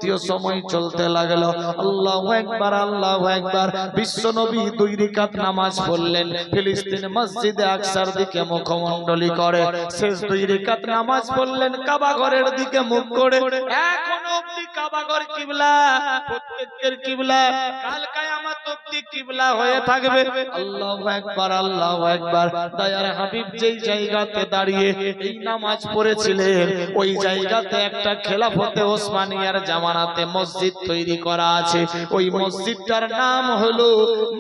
দ্বিতীয় সময় চলতে লাগলো। আল্লাহু আকবার, আল্লাহু আকবার। বিশ্বনবী 2 রাকাত নামাজ পড়লেন। ফিলিস্তিন মসজিদে আকসার দিকে মুখমণ্ডলী করে শেষ 2 রাকাত নামাজ পড়লেন কাবা ঘরের দিকে মুখ করে। এখনো অবধি কাবা ঘর কিবলা, প্রত্যেকের কিবলা, কাল কিয়ামত অবধি কিবলা হয়ে থাকবে। আল্লাহু আকবার, আল্লাহু আকবার। দয়ার হাবিব যেই জায়গাতে দাঁড়িয়ে এই নামাজ পড়েছিলেন ওই জায়গাতে একটা খেলাফতে ওসমানিয়ার জামানাতে মসজিদ তৈরি করা আছে। ওই মসজিদটার নাম হলো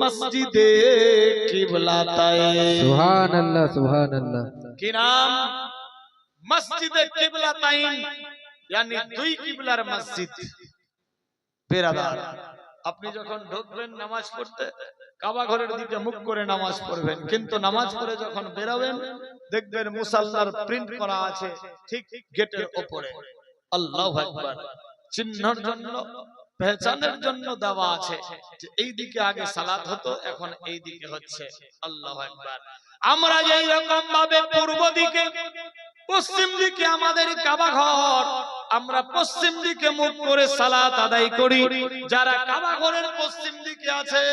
মসজিদে কিবলাতাইন। সুবহানাল্লাহ, সুবহানাল্লাহ। কি নাম? মসজিদে কিবলাতাইন, yani 2 কিবলার মসজিদ। বেরাদার, আপনি যখন ঢুকবেন নামাজ পড়তে কাবা ঘরের দিকে মুখ করে নামাজ পড়বেন, কিন্তু নামাজ পড়ে যখন বেরোবেন দেখবেন মুসাল্লার প্রিন্ট করা আছে ঠিক গেটের উপরে। আল্লাহু আকবার। চিহ্নের জন্য, পেহচানের জন্য দেওয়া আছে যে এই দিকে আগে সালাত হতো, এখন এই দিকে হচ্ছে। আল্লাহু আকবার। আমরা এই রকম ভাবে পূর্ব দিকে, পশ্চিম দিকে আমাদের কাবা ঘর, আমরা পশ্চিম দিকে মুখ করে সালাত আদায় করি। যারা কাবা ঘরের পশ্চিম দিকে আছে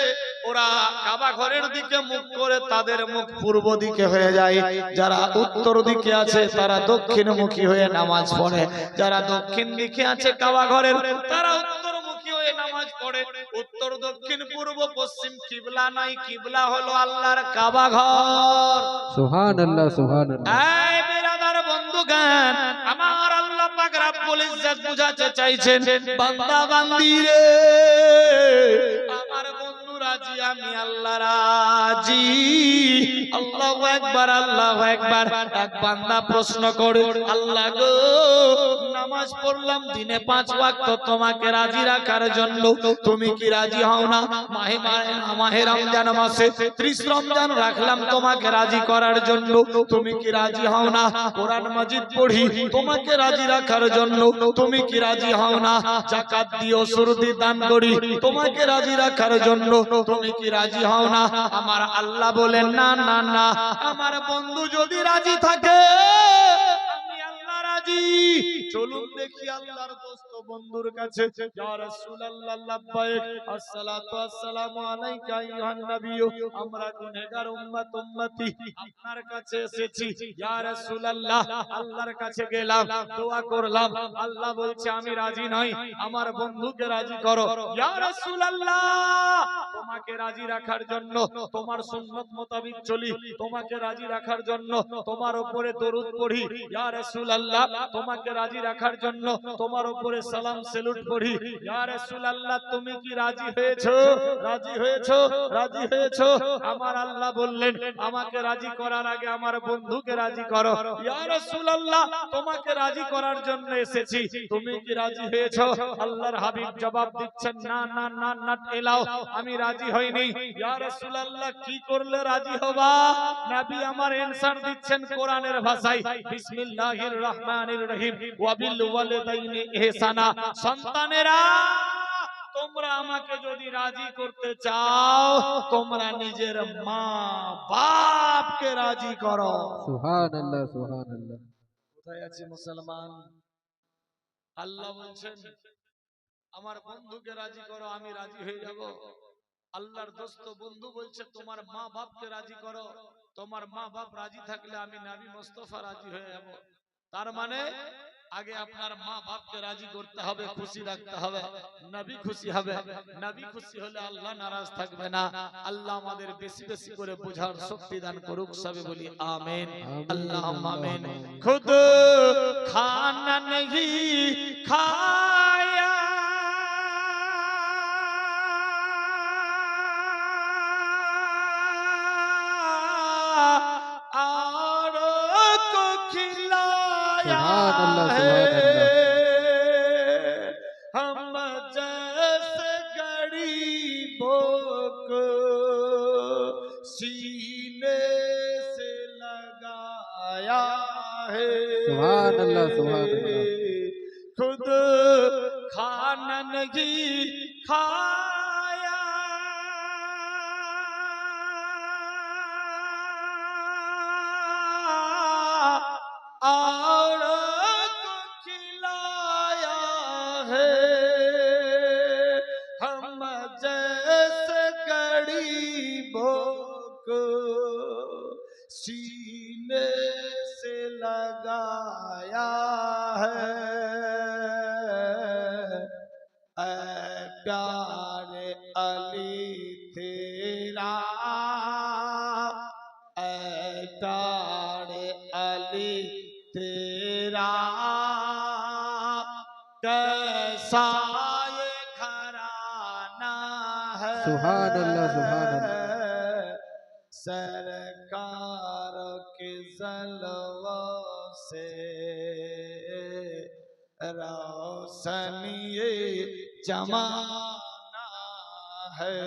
ওরা কাবা ঘরের দিকে মুখ করে তাদের মুখ পূর্ব দিকে হয়ে যায়। যারা উত্তর দিকে আছে তারা দক্ষিণমুখী হয়ে নামাজ পড়ে। যারা দক্ষিণ দিকে আছে কাবা ঘরের তারা উত্তরমুখী হয়ে নামাজ পড়ে। উত্তর, দক্ষিণ, পূর্ব, পশ্চিম কিবলা নাই, কিবলা হলো আল্লাহর কাবা ঘর। সুবহানাল্লাহ, সুবহানাল্লাহ। এই বিরাদার বন্ধুগণ, আমার আল্লাহ পাক রব্বুল ইজ্জত বুঝাতে চাইছেন, বান্দা বান্দি রে, আমার বন্ধু রাজি, আমি আল্লাহ রাজি। আল্লাহু আকবার, আল্লাহু আকবার। এক বান্দা প্রশ্ন করে, আল্লাহ গো, নামাজ পড়লাম দিনে 5 ওয়াক্ত তোমাকে রাজি রাখার জন্য, তুমি কি রাজি হও না? মাহে রমজান মাসে 30 রমজান রাখলাম তোমাকে রাজি করার জন্য, তুমি কি রাজি হও না? কোরআন মাজিদ পড়ি তোমাকে রাজি রাখার জন্য, তুমি কি রাজি হও না? যাকাত দিও, সুরতি দান করি তোমাকে রাজি রাখার জন্য, তুমি কি রাজি হও না? আমার আল্লাহ বলেন, না না না, আমার বন্ধু যদি রাজি থাকে আমি আল্লাহ রাজি। চলুন দেখি আল্লাহর দোস্ত বন্ধুর কাছে। ইয়া রাসূলুল্লাহ, লাব্বাইক, আসসালাতু আসসালামু আলাইকা আইয়ুহান নবী, আমরা গুনাহগার উম্মত উম্মতি আপনার কাছে এসেছি। ইয়া রাসূলুল্লাহ, আল্লাহর কাছে গেলাম, দোয়া করলাম, আল্লাহ বলছে আমি রাজি নই, আমার বন্ধুকে রাজি করো। ইয়া রাসূলুল্লাহ, তোমাকে রাজি রাখার জন্য, তোমার সুন্নাত মোতাবেক চলি, তোমাকে রাজি রাখার জন্য তোমার উপরে দরুদ পড়ি। ইয়া রাসূলুল্লাহ, তোমাকে রাজি রাখার জন্য তোমার উপরে সালাম স্যালুট পড়ি। ইয়া রাসূলুল্লাহ, তুমি কি রাজি হয়েছো? রাজি হয়েছো? রাজি হয়েছো? আমার আল্লাহ বললেন, আমাকে রাজি করার আগে আমার বন্ধুকে রাজি করো। ইয়া রাসূলুল্লাহ, তোমাকে রাজি করার জন্য এসেছি, তুমি কি রাজি হয়েছো? আল্লাহর হাবিব জবাব দিচ্ছেন, না না না না, এলাও, আমি রাজি হইনি। ইয়া রাসূলুল্লাহ, কি করলে রাজি হবা? নবী আমার অ্যানসার দিচ্ছেন কোরআনের ভাষায়, বিসমিল্লাহির রহমানির রহিম, ওয়া বিল ওয়ালিদাইনি ইহসানা। সন্তানেরা, তোমরা আমাকে যদি রাজি করতে চাও, তোমরা নিজের মা বাপকে রাজি করো। সুবহানাল্লাহ, সুবহানাল্লাহ। কোথায় আছে মুসলমান? আল্লাহ বলছেন, আমার বন্ধুকে রাজি করো, আমি রাজি হয়ে যাব। আল্লাহর দোস্ত বন্ধু বলছে, তোমার মা বাপকে রাজি করো, তোমার মা বাপ রাজি থাকলে আমি নবী মুস্তাফা রাজি হয়ে যাব। তার মানে আগে আপনার মা বাপকে রাজি করতে হবে, খুশি রাখতে হবে, নবী খুশি হবে। নবী খুশি হলে আল্লাহ নারাজ থাকবে না। আল্লাহ আমাদের বেশি বেশি করে বোঝার শক্তি দান করুক, সবে বলি আমিন, আল্লাহুম্মা আমিন। খুদ খানা नहीं खाया और को खिलाया है, हम जैसे गरीबों को सीने से लगाया है। सुभानअल्लाह, सुभानअल्लाह। खुद खाना नहीं खाया और को खिलाया है, ऐ प्यारे अली तेरा, ऐ प्यारे अली तेरा, कैसा ये घराना है। सुभान अल्लाह, सुभान अल्लाह। सरकार के जलवों से रोशनी जमाना है।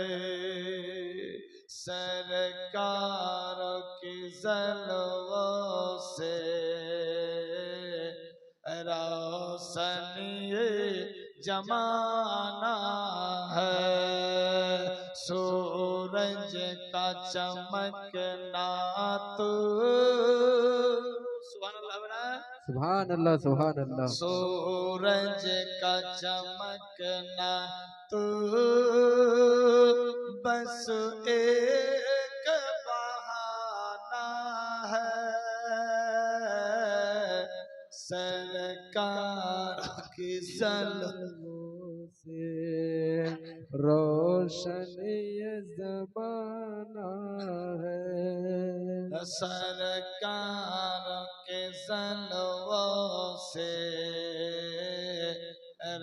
सरकार के जलवों से रोशनी जमाना है। सूरज का चमकना तो सुभान अल्लाह बना। सुभान अल्लाह, सुभान अल्लाह। सूरज का चमकना तो बस एक बहाना है। सरकार की जलवों से रोशन ये ज़माना है। सरकार के जलवों से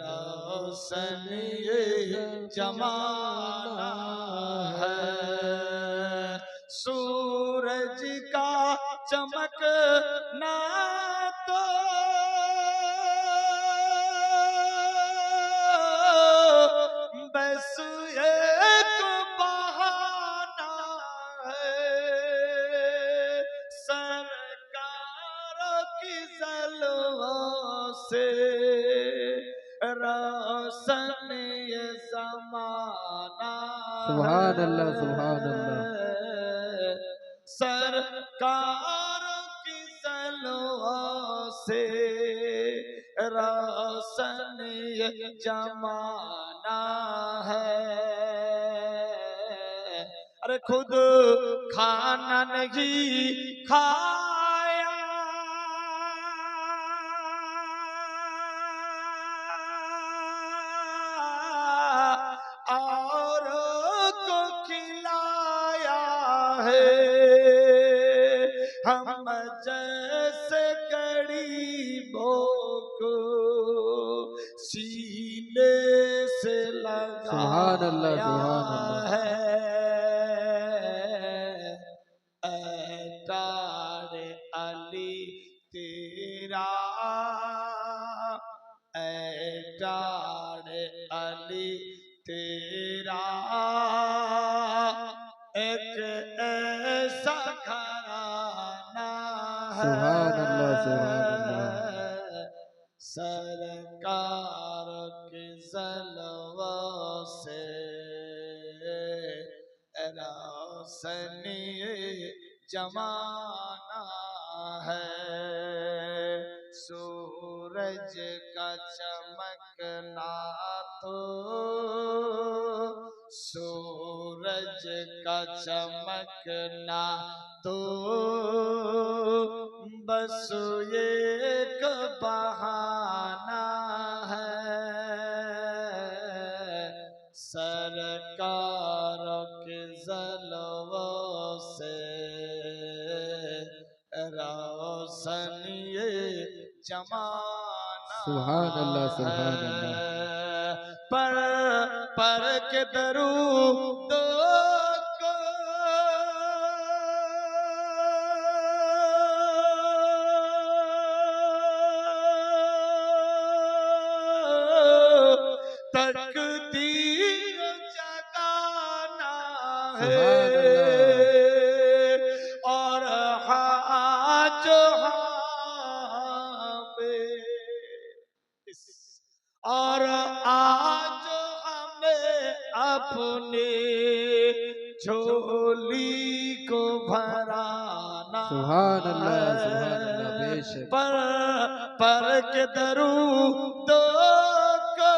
रोशनी जमाना है। सूरज का चमकना तो बस एक बहाना है। सरकार की जलवों से रोशन ये ज़माना सुभान अल्लाह, सुभान अल्लाह। सरकार की जलवों से रोशन ये जमाना है। अरे खुद खाना नहीं खाया, और को खिलाया है। हम जैसे गरीबों को सीने से सुभान अल्लाह, सुभान अल्लाह। लगाया है। ऐ प्यारे अली तेरा, ऐ प्यारे अली तेरा, एक ऐसा घराना है। सुभान अल्लाह, सुभान अल्लाह। सरकार के जलवों से रोशनी जमाना है। सूरज का चमकना तो सूरज का चमकना तो बस एक बहाना है। सरकार के जलवों से रोशनी जमाना सुभान अल्लाह, सुभान अल्लाह। है। पर के दरूद को तकदीर जगाना सुभान है। अल्लाह। और आज और आज हमें अपने झोली को भराना सुभान अल्लाह, सुभान अल्लाह। बेशक पर के दरूद को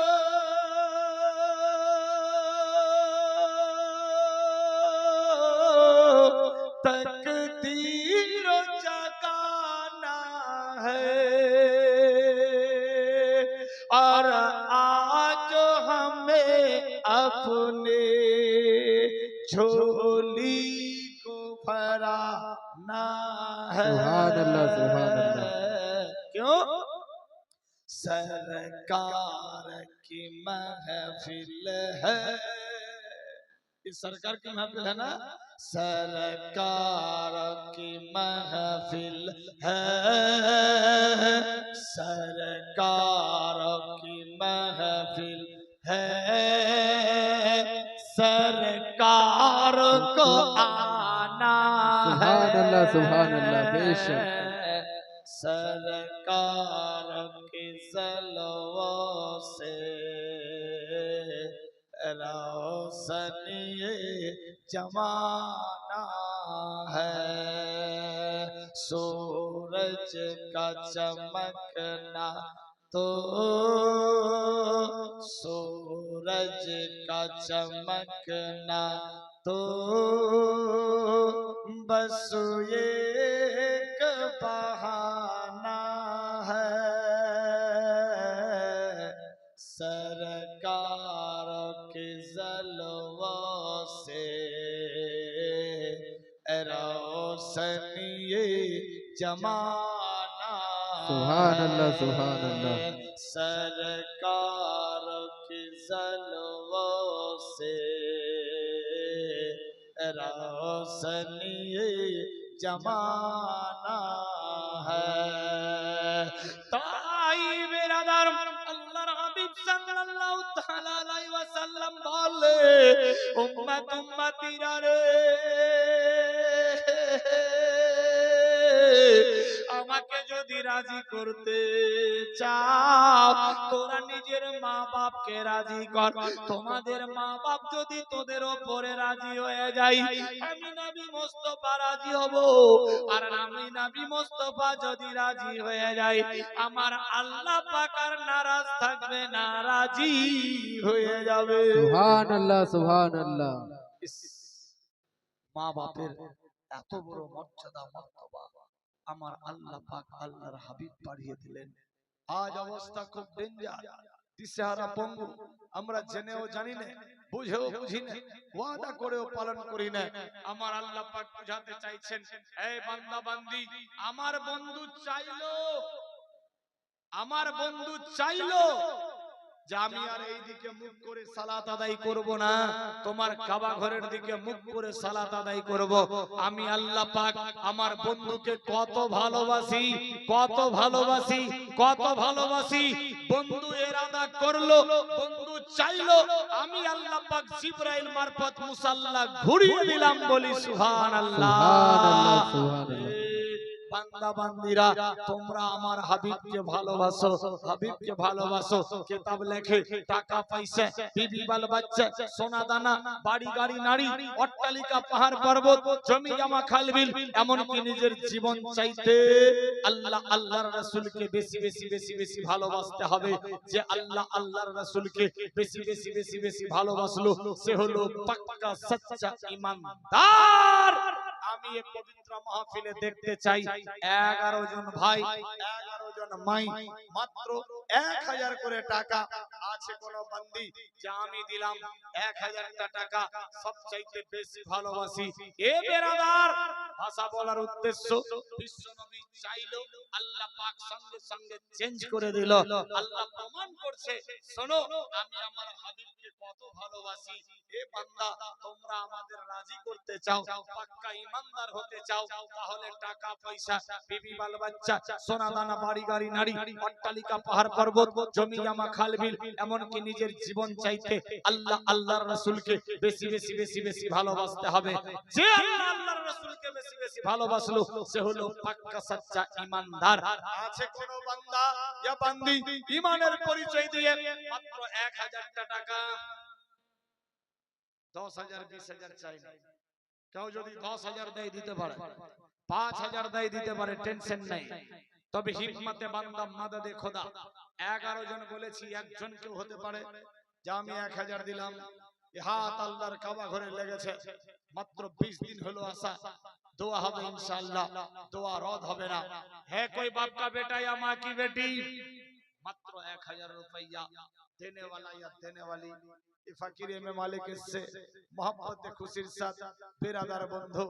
तकदीर जगाना है। और आज हम अपने झोली को भराना है। सुभान अल्लाह, सुभान अल्लाह। क्यों? सरकार की महफिल है। इस सरकार की महफिल है ना, सरकार की महफिल है, सरकार की महफिल है, सरकार को आना सुभान अल्लाह, है, सुभान अल्लाह, बेशक। सरकार के सलवों से रोशनी जमाना है, सूरज का चमकना तो सूरज का चमकना तो बस एक बहाना है, सरकार के जलवों से रोशनी जमाना सुभान अल्लाह, सुभान है, अल्लाह। सरकार के जलवों से रोशनी जमाना है। ताई बिरादर अल्लाहर हबीब सल्लल्लाहु ताला अलैहि वसल्लम बोले, उम्मत उम्मतीरा रे, আমাকে যদি রাজি করতে চাও তোরা নিজের মা বাপকে রাজি কর, তোমাদের মা বাপ যদি তোদের উপরে রাজি হয়ে যায় আমি নবী মুস্তাফা রাজি হব, আর আমি নবী মুস্তাফা যদি রাজি হয়ে যায় আমার আল্লাহ পাক আর নারাজ থাকবে না, রাজি হয়ে যাবে। সুবহান আল্লাহ, সুবহান আল্লাহ। মা বাপের এত বড় মর্যাদা মর্তবা আমার আল্লাহ পাক আল্লাহর হাবিব বাড়িয়ে দিলেন। আজ অবস্থা খুব ডেঞ্জার, দিশেহারা পঙ্গু, আমরা জেনেও জানি না, বুঝেও বুঝি না, ওয়াদা করেও পালন করি না। আমার আল্লাহ পাক বুঝাতে চাইছেন, এই বান্দা বান্দি, আমার বন্ধু চাইলো যে আমি আর এই দিকে মুখ করে সালাত আদায় করব না, তোমার কাবা ঘরের দিকে মুখ করে সালাত আদায় করব। আমি আল্লাহ পাক আমার বন্ধুকে কত ভালোবাসি, কত ভালোবাসি, কত ভালোবাসি। বন্ধু ইরাদা করলো, বন্ধু চাইলো, আমি আল্লাহ পাক জিবরাইল মারফত মুসাল্লা ঘুরিয়ে দিলাম, বলি সুবহানাল্লাহ। সুবহানাল্লাহ, সুবহানাল্লাহ। বান্দা বান্দিরা তোমরা আমার হাবিবকে ভালোবাসো, হাবিবকে ভালোবাসো। কিতাব লেখে টাকা পয়সা, বিবি বাল বাচ্চা, সোনা দানা, বাড়ি গাড়ি নারী, অট্টালিকা পাহাড় পর্বত, জমি জমা খাল বিল, এমনকি নিজের জীবন চাইতে আল্লাহ আল্লাহর রাসূলকে বেশি বেশি বেশি বেশি ভালোবাসতে হবে। যে আল্লাহ আল্লাহর রাসূলকে বেশি বেশি বেশি বেশি ভালোবাসলো সে হলো পাক্কা সচ্চা ঈমানদার। আমি এই পবিত্র মাহফিলে দেখতে চাই 11 জন ভাই, 11 জন মাই, মাত্র 1000 করে টাকা আছে কোন বান্দি যে আমি দিলাম 1000 টাকা, সবচাইতে বেশি ভালোবাসি। এ বেরাদার, ভাষা বলার উদ্দেশ্য, বিশ্ব নবী চাইলো, আল্লাহ পাক সঙ্গে সঙ্গে চেঞ্জ করে দিল। আল্লাহ প্রমাণ করছে, শোনো আমি আমার হাবিবকে কত ভালোবাসি। এ বান্দা তোমরা আমাদের রাজি করতে চাও, পাক্কা ঈমানদার হতে চাও, তাহলে টাকা পয়সা, বিবি বাল বাচ্চা, সোনা দানা, বাড়ি গাড়ি নারী, অট্টালিকা পাহাড় পর্বত, জমি জমা খাল বিল, এমনকি নিজের জীবন চাইতে আল্লাহ আল্লাহর রাসূলকে বেশি বেশি বেশি বেশি ভালোবাসতে হবে। যে আল্লাহ আল্লাহর রাসূলকে বেশি বেশি ভালোবাসলো সে হলো পাক্কা সচ্চা ঈমানদার। আছে কোন বান্দা ইয়া বান্দি ঈমানের পরিচয় দিয়ে মাত্র 1000 টাকা, 10,000 20,000 চাই না, কেউ যদি 10,000 দেয় দিতে পারে, 5,000 দেয় দিতে পারে, টেনশন নাই। তবে হিকমতে বান্দা মাদদে খোদা 11 জন বলেছি, একজন কেউ হতে পারে যে আমি 1000 দিলাম, এ হাত আল্লাহর কাবা ঘরে লেগেছে, মাত্র 20 দিন হলো আসা, দোয়া হবে ইনশাআল্লাহ, দোয়া রদ হবে না। है कोई बाप का बेटा या माँ की बेटी, मात्र 1000 रुपया देने वाला या देने वाली ये फकीर में मालिक से मोहब्बत खुशिर साथ बिरादार बंधु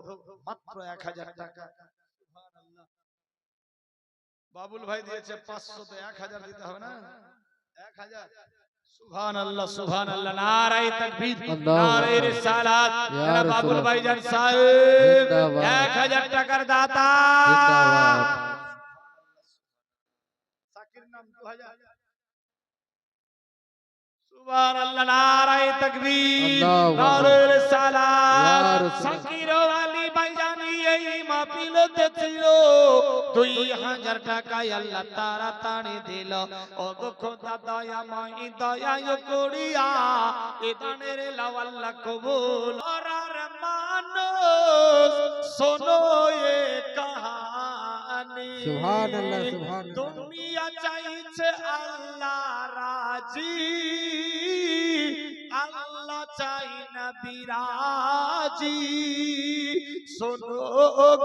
मात्र 1000 টাকা সুবহানাল্লাহ বাবুল ভাই দিয়েছে 500 তো 1000 দিতে হবে না 1000 সুবহানাল্লাহ সুবহানাল্লাহ নারায়ে তাকবীর নারায়ে রিসালাত জনাব বাবুল ভাইজান সাহেব 1000 টাকার দাতা জিন্দাবাদ সাকির নাম 2000 সুবহানাল্লাহ নারায়ে তাকবীর নারায়ে রিসালাত সাকির ওয়ালি ভাইজানি এই মাহফিলতে ছিল 2000 টাকায় আল্লাহ তাড়াতাড়ি দিল ও গো খোদা দয়াময় দয়া করিয়া এ দানের লাও আল্লাহ কবুল করার মানুষ শোনো এ কাহানি সুবহানাল্লাহ সুবহানাল্লাহ দুনিয়া চাইছে আল্লাহ রাজি আল্লাহ চাই না বিরাজি শোনো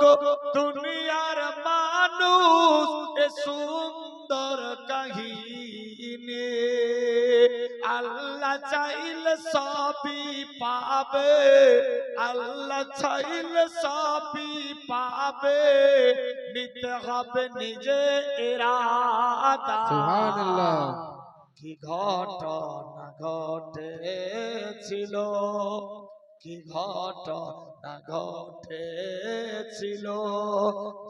গো দুনিয়ার মানুষ এ সুন্দর কাহিনী আল্লাহ চাইলে সবই পাবে আল্লাহ চাইলে সবই পাবে নিতে হবে নিজে ইরাদা সুবহানাল্লাহ কি ঘটনা ঘটেছিল কি ঘটনা ঘটেছিল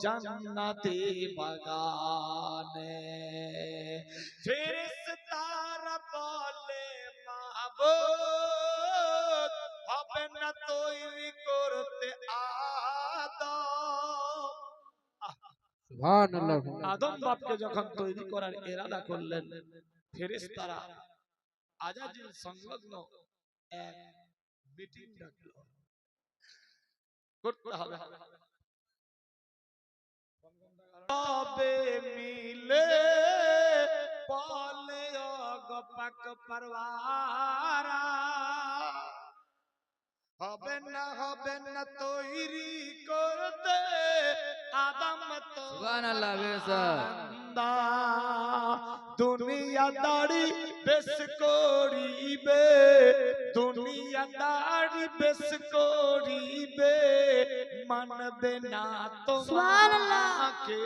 জান্নাতি বাগানে ফেরেশতারা বলে মাবুদ হবে না তৈরি করতে আদম সুবহানাল্লাহ আদম বাপকে যখন তৈরি করার ইরাদা করলেন ফেরেশতারা আজাজিল সংলগ্ন এক মিটিং ডাকলো করতে হবে তবে মিলে বলে ও গো পাক পরওয়ারা হবে না তৈরি করতে আদম তো সুবহানাল্লাহ বেশক দুনিয়াদারি বেশ করিবে দুনিয়াদারি বেশ করিবে মানবে না তোমাকে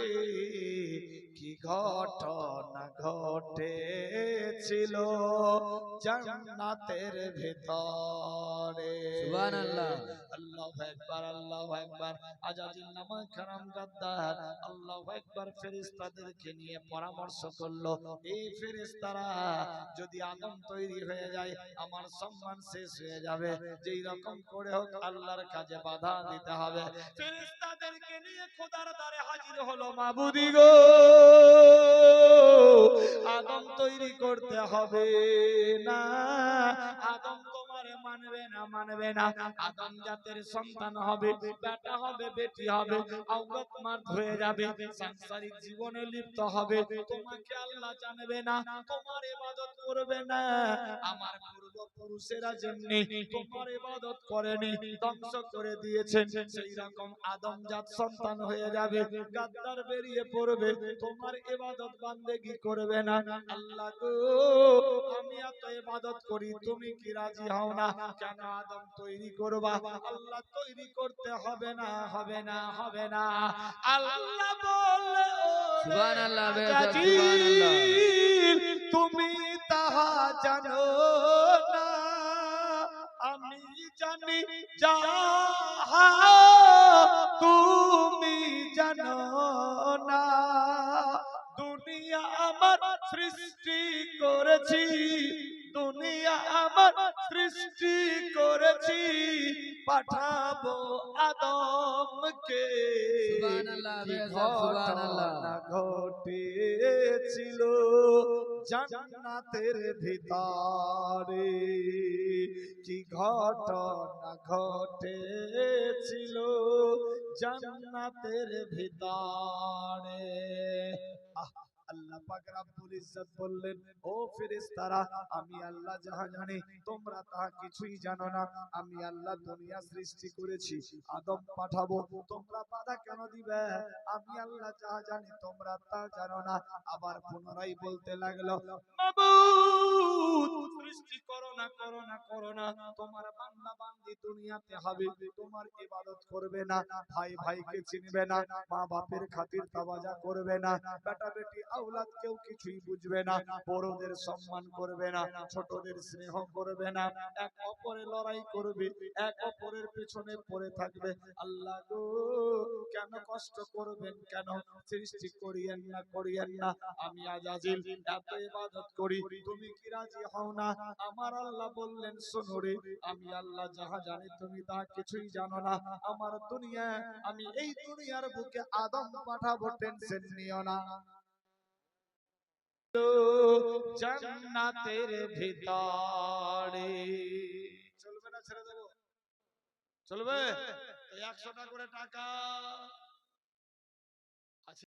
কি ঘটনা ঘটেছিল জান্নাতের ভিতরে সুবহানাল্লাহ আল্লাহু আকবার আল্লাহু আকবার আজাজিল নামায়ে কারাম গাদ্দার আল্লাহু আকবার ফেরেশতাদেরকে নিয়ে পরামর্শ করলো এই ফেরেশতারা যদি আদম তৈরি হয়ে যায় আমার সম্মান শেষ হয়ে যাবে যেই রকম করে হোক আল্লাহর কাজে বাধা দিতে হবে ফেরেশতাদেরকে নিয়ে খোদার দ্বারে হাজির হলো মাবুদি গো আদম তৈরি করতে হবে না আদম তোমারে মানবে না আদম জাতের সন্তান হবে বেটা হবে বেটি হবে আওরাত মার্দ হয়ে যাবে সাংসারিক জীবনে লিপ্ত হবে তোমাকে আল্লাহ জানবে না তোমার ইবাদত করবে না আমার পূর্বপুরুষেরা যেমনি তোমার ইবাদত করেনি ধ্বংস করে দিয়েছেন সেই রকম আদম জাত সন্তান হয়ে যাবে গাদ্দার বেরিয়ে পড়বে তোমার ইবাদত বান্দেগি করবে না আল্লাহ গো আমি এত ইবাদত করি তুমি কি রাজি হও না কেন আদম তৈরি করবা আল্লাহ তৈরি করতে হবে না আল্লাহ বলে সুবহানাল্লাহ বেশক সুবহানাল্লাহ সুবহানাল্লাহ তুমি তাহা জানো না আমি জানি যাহা তুমি জানো না দুনিয়া আমার সৃষ্টি করেছি দুনিয়া আমার সৃষ্টি করেছি পাঠাবো আদমকে সুবহানাল্লাহ কি বেশক সুবহানাল্লাহ ঘটনা ঘটেছিল জান্নাতের ভিতরে কি ঘটনা ঘটেছিল জান্নাতের ভিতরে আল্লাহ পাক রব্বুল ইজ্জত বললেন, ও ফেরেশতারা, আমি আল্লাহ যাহা জানি তোমরা তাহা কিছুই জানো না। আমি আল্লাহ দুনিয়া সৃষ্টি করেছি, আদম পাঠাবো, তোমরা বাধা কেন দিবে? আমি আল্লাহ যাহা জানি তোমরা তা জানো না। আবার পুনরায় বলতে লাগলো, মাবুদ, সৃষ্টি করো না, করো না, করো না, তোমার বান্দা বান্দি দুনিয়াতে হবে, তোমার ইবাদত করবে না, ভাই ভাইকে চিনবে না, মা বাপের খাতির তাওয়াজা করবে না, বেটা বেটি আওলাদ কেউ কিছুই বুঝবে না, বড়দের সম্মান করবে না, ছোটদের স্নেহ করবে না, এক অপরের লড়াই করবে, এক অপরের পেছনে পড়ে থাকবে। আল্লাহ গো, কেন কষ্ট করবেন? কেন সৃষ্টি করিয়েন না, করিয়েন না। আমি আজাজিল এত ইবাদত করি, তুমি কি রাজি হও না? আমার আল্লাহ বললেন, শোনো রে, আমি আল্লাহ যাহা জানি তুমি তা কিছুই জানো না। আমার দুনিয়া, আমি এই দুনিয়ার বুকে আদম পাঠাবো, টেনশন নিও না। জান্নাতের ভিতরে চলবে না, ছেড়ে দেবো? চলবে? 100টা করে টাকা